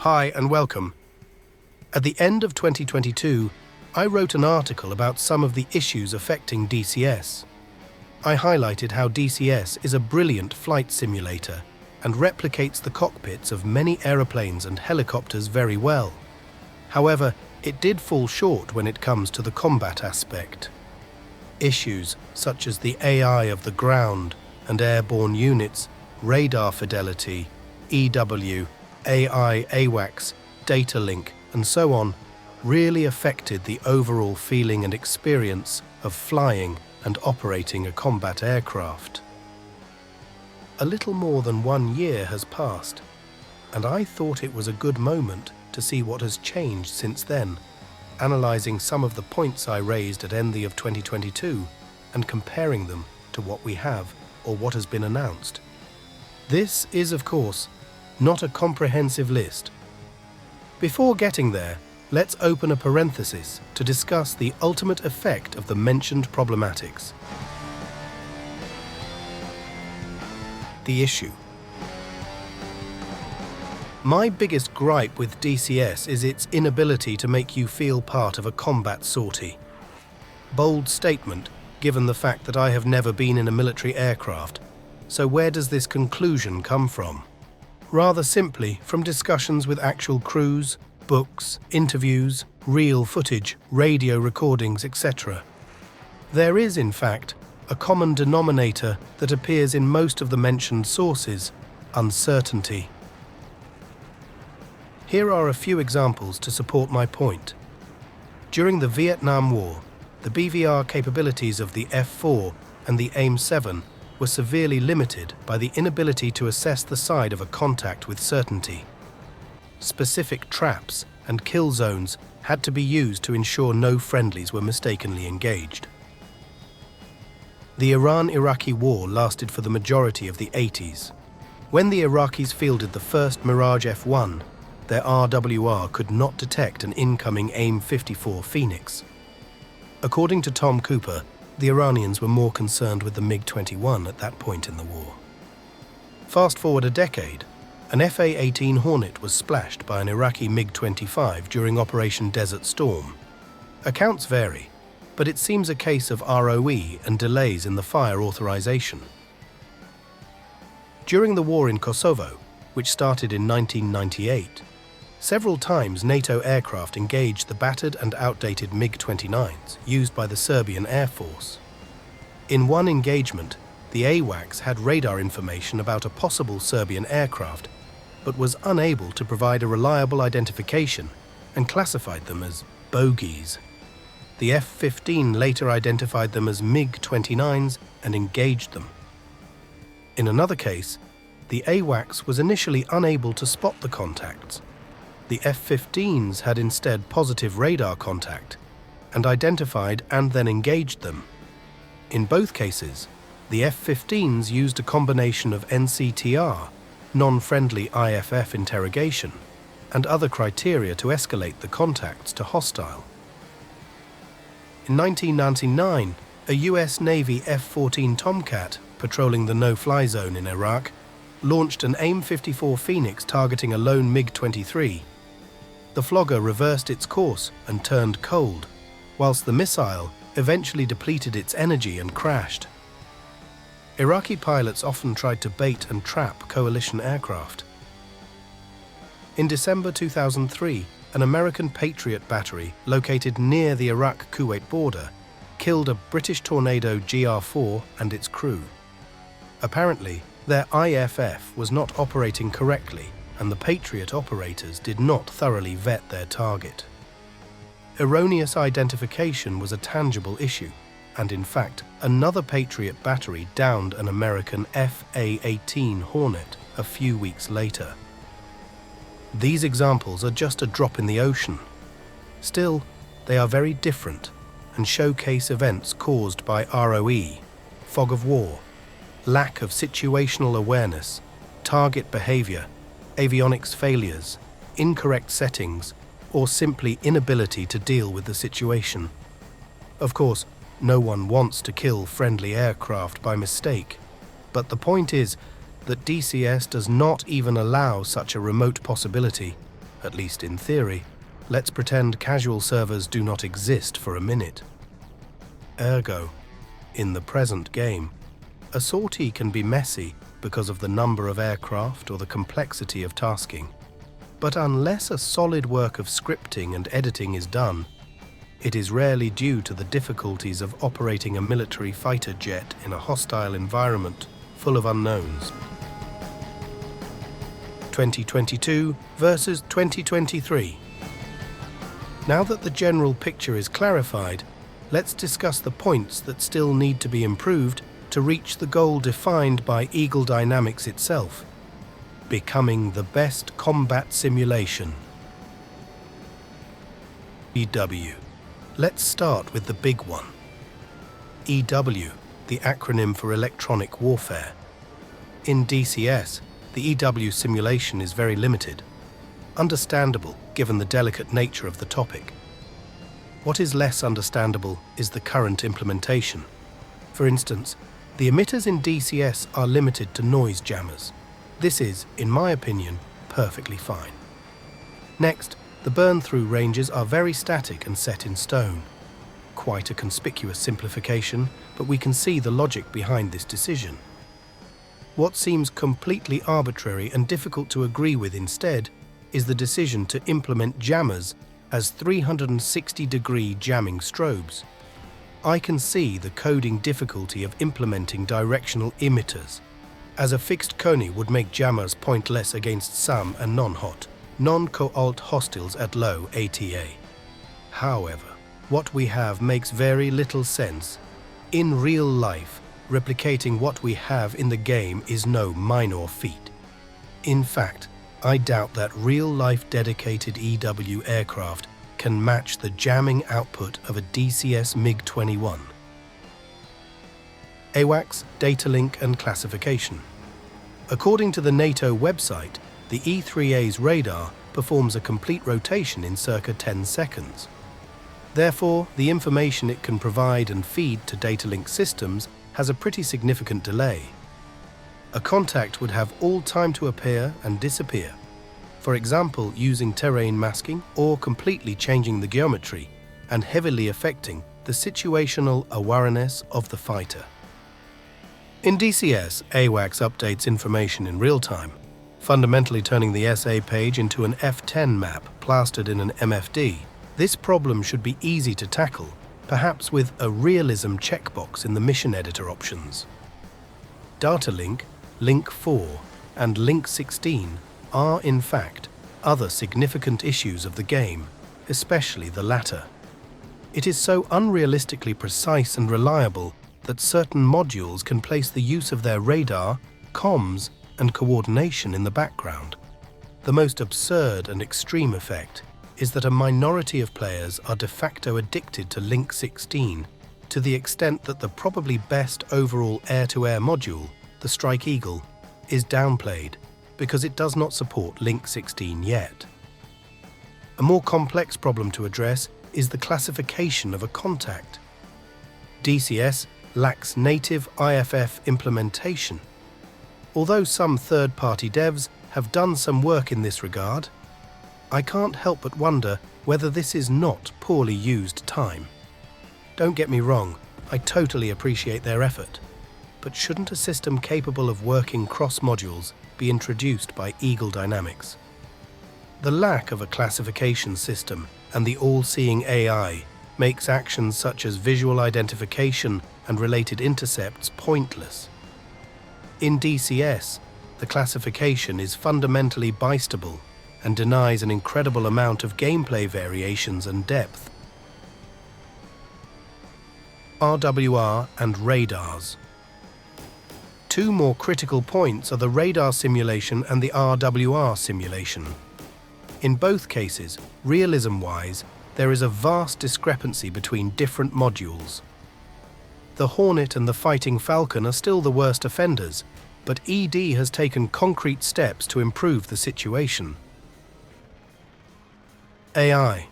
Hi and welcome. At the end of 2022, I wrote an article about some of the issues affecting DCS. I highlighted how DCS is a brilliant flight simulator and replicates the cockpits of many aeroplanes and helicopters very well. However, it did fall short when it comes to the combat aspect. Issues such as the AI of the ground and airborne units, radar fidelity, EW, AI, AWACS, data link, and so on, really affected the overall feeling and experience of flying and operating a combat aircraft. A little more than 1 year has passed, and I thought it was a good moment to see what has changed since then, analysing some of the points I raised at end of 2022 and comparing them to what we have or what has been announced. This is, of course, not a comprehensive list. Before getting there, let's open a parenthesis to discuss the ultimate effect of the mentioned problematics. The issue. My biggest gripe with DCS is its inability to make you feel part of a combat sortie. Bold statement, given the fact that I have never been in a military aircraft. So where does this conclusion come from? Rather simply, from discussions with actual crews, books, interviews, real footage, radio recordings, etc. There is, in fact, a common denominator that appears in most of the mentioned sources: uncertainty. Here are a few examples to support my point. During the Vietnam War, the BVR capabilities of the F-4 and the AIM-7 were severely limited by the inability to assess the side of a contact with certainty. Specific traps and kill zones had to be used to ensure no friendlies were mistakenly engaged. The Iran-Iraqi war lasted for the majority of the 80s. When the Iraqis fielded the first Mirage F-1, their RWR could not detect an incoming AIM-54 Phoenix. According to Tom Cooper, the Iranians were more concerned with the MiG-21 at that point in the war. Fast forward a decade, an FA-18 Hornet was splashed by an Iraqi MiG-25 during Operation Desert Storm. Accounts vary, but it seems a case of ROE and delays in the fire authorization. During the war in Kosovo, which started in 1998, several times NATO aircraft engaged the battered and outdated MiG-29s used by the Serbian Air Force. In one engagement, the AWACS had radar information about a possible Serbian aircraft, but was unable to provide a reliable identification and classified them as bogies. The F-15 later identified them as MiG-29s and engaged them. In another case, the AWACS was initially unable to spot the contacts. The F-15s had instead positive radar contact and identified and then engaged them. In both cases, the F-15s used a combination of NCTR, non-friendly IFF interrogation, and other criteria to escalate the contacts to hostile. In 1999, a US Navy F-14 Tomcat, patrolling the no-fly zone in Iraq, launched an AIM-54 Phoenix targeting a lone MiG-23. The flogger reversed its course and turned cold, whilst the missile eventually depleted its energy and crashed. Iraqi pilots often tried to bait and trap coalition aircraft. In December 2003, an American Patriot battery located near the Iraq-Kuwait border killed a British Tornado GR-4 and its crew. Apparently, their IFF was not operating correctly, and the Patriot operators did not thoroughly vet their target. Erroneous identification was a tangible issue, and in fact, another Patriot battery downed an American FA-18 Hornet a few weeks later. These examples are just a drop in the ocean. Still, they are very different and showcase events caused by ROE, fog of war, lack of situational awareness, target behavior, avionics failures, incorrect settings, or simply inability to deal with the situation. Of course, no one wants to kill friendly aircraft by mistake, but the point is that DCS does not even allow such a remote possibility, at least in theory. Let's pretend casual servers do not exist for a minute. Ergo, in the present game, a sortie can be messy because of the number of aircraft or the complexity of tasking. But unless a solid work of scripting and editing is done, it is rarely due to the difficulties of operating a military fighter jet in a hostile environment full of unknowns. 2022 versus 2023. Now that the general picture is clarified, let's discuss the points that still need to be improved to reach the goal defined by Eagle Dynamics itself: becoming the best combat simulation. EW. Let's start with the big one. EW, the acronym for electronic warfare. In DCS, the EW simulation is very limited. Understandable, given the delicate nature of the topic. What is less understandable is the current implementation. For instance, the emitters in DCS are limited to noise jammers. This is, in my opinion, perfectly fine. Next, the burn-through ranges are very static and set in stone. Quite a conspicuous simplification, but we can see the logic behind this decision. What seems completely arbitrary and difficult to agree with instead is the decision to implement jammers as 360-degree jamming strobes. I can see the coding difficulty of implementing directional emitters, as a fixed cone would make jammers pointless against SAM and non-hot, non-coalt hostiles at low ATA. However, what we have makes very little sense. In real life, replicating what we have in the game is no minor feat. In fact, I doubt that real-life dedicated EW aircraft can match the jamming output of a DCS MiG-21. AWACS, data link and classification. According to the NATO website, the E-3A's radar performs a complete rotation in circa 10 seconds. Therefore, the information it can provide and feed to data link systems has a pretty significant delay. A contact would have all time to appear and disappear, for example using terrain masking or completely changing the geometry and heavily affecting the situational awareness of the fighter. In DCS, AWACS updates information in real time, fundamentally turning the SA page into an F10 map plastered in an MFD. This problem should be easy to tackle, perhaps with a realism checkbox in the mission editor options. Data link, link 4, and link 16 are, in fact, other significant issues of the game, especially the latter. It is so unrealistically precise and reliable that certain modules can place the use of their radar, comms, and coordination in the background. The most absurd and extreme effect is that a minority of players are de facto addicted to Link 16 to the extent that the probably best overall air-to-air module, the Strike Eagle, is downplayed because it does not support Link 16 yet. A more complex problem to address is the classification of a contact. DCS lacks native IFF implementation. Although some third-party devs have done some work in this regard, I can't help but wonder whether this is not poorly used time. Don't get me wrong, I totally appreciate their effort, but shouldn't a system capable of working cross-modules be introduced by Eagle Dynamics? The lack of a classification system and the all-seeing AI makes actions such as visual identification and related intercepts pointless. In DCS, the classification is fundamentally bistable and denies an incredible amount of gameplay variations and depth. RWR and radars. Two more critical points are the radar simulation and the RWR simulation. In both cases, realism-wise, there is a vast discrepancy between different modules. The Hornet and the Fighting Falcon are still the worst offenders, but ED has taken concrete steps to improve the situation. AI.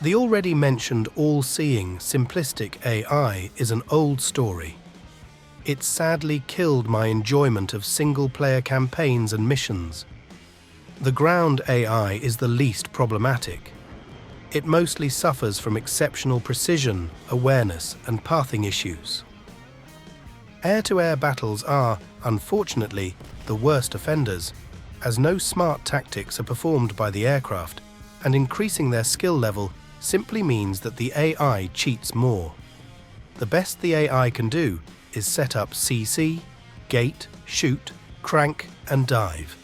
The already mentioned all-seeing, simplistic AI is an old story. It sadly killed my enjoyment of single-player campaigns and missions. The ground AI is the least problematic. It mostly suffers from exceptional precision, awareness, and pathing issues. Air-to-air battles are, unfortunately, the worst offenders, as no smart tactics are performed by the aircraft, and increasing their skill level simply means that the AI cheats more. The best the AI can do is set up CC, gate, shoot, crank, and dive.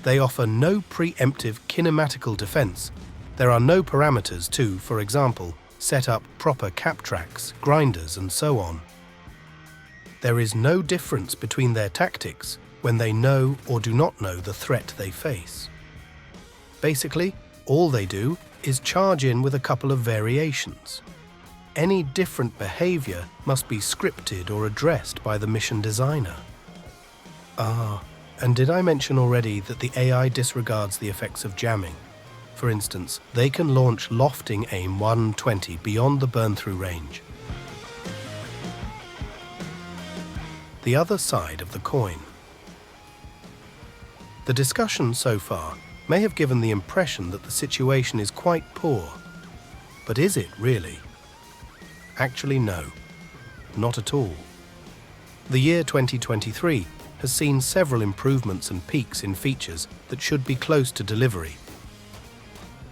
They offer no preemptive kinematical defense. There are no parameters to, for example, set up proper cap tracks, grinders, and so on. There is no difference between their tactics when they know or do not know the threat they face. Basically, all they do is charge in with a couple of variations. Any different behavior must be scripted or addressed by the mission designer. And did I mention already that the AI disregards the effects of jamming? For instance, they can launch lofting aim 120 beyond the burn-through range. The other side of the coin. The discussion so far may have given the impression that the situation is quite poor. But is it really? Actually, no. Not at all. The year 2023 has seen several improvements and peaks in features that should be close to delivery.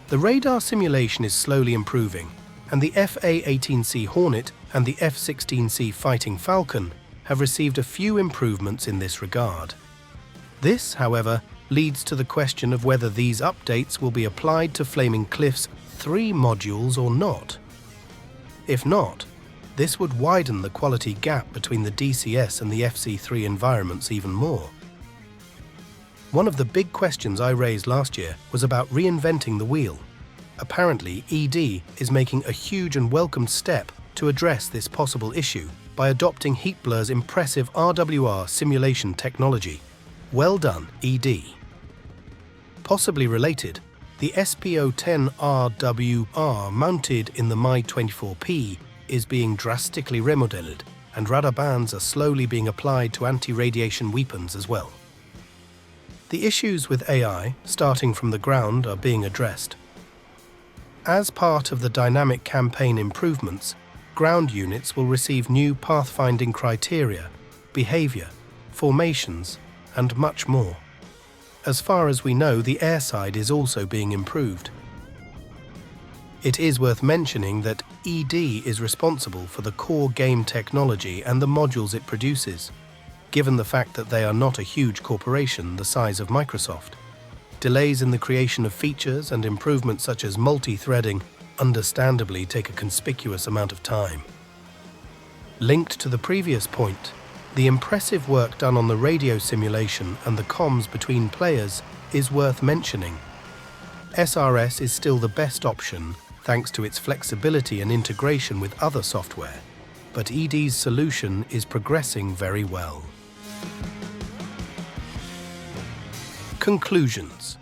The radar simulation is slowly improving, and the F/A-18C Hornet and the F-16C Fighting Falcon have received a few improvements in this regard. This, however, leads to the question of whether these updates will be applied to Flaming Cliff's 3 modules or not. If not, this would widen the quality gap between the DCS and the FC3 environments even more. One of the big questions I raised last year was about reinventing the wheel. Apparently, ED is making a huge and welcomed step to address this possible issue by adopting HeatBlur's impressive RWR simulation technology. Well done, ED. Possibly related, the SPO-10 RWR mounted in the Mi-24P is being drastically remodeled, and radar bands are slowly being applied to anti-radiation weapons as well. The issues with AI, starting from the ground, are being addressed. As part of the dynamic campaign improvements, ground units will receive new pathfinding criteria, behavior, formations, and much more. As far as we know, the airside is also being improved. It is worth mentioning that ED is responsible for the core game technology and the modules it produces, given the fact that they are not a huge corporation the size of Microsoft. Delays in the creation of features and improvements such as multi-threading understandably take a conspicuous amount of time. Linked to the previous point, the impressive work done on the radio simulation and the comms between players is worth mentioning. SRS is still the best option thanks to its flexibility and integration with other software, but ED's solution is progressing very well. Conclusions.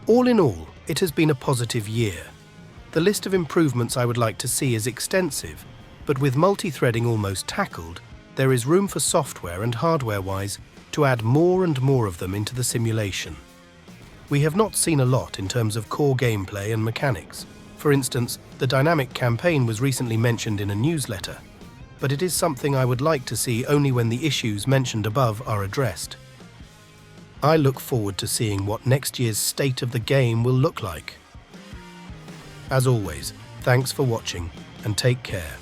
All in all, it has been a positive year. The list of improvements I would like to see is extensive, but with multi-threading almost tackled, there is room for software and hardware-wise to add more and more of them into the simulation. We have not seen a lot in terms of core gameplay and mechanics. For instance, the dynamic campaign was recently mentioned in a newsletter, but it is something I would like to see only when the issues mentioned above are addressed. I look forward to seeing what next year's state of the game will look like. As always, thanks for watching and take care.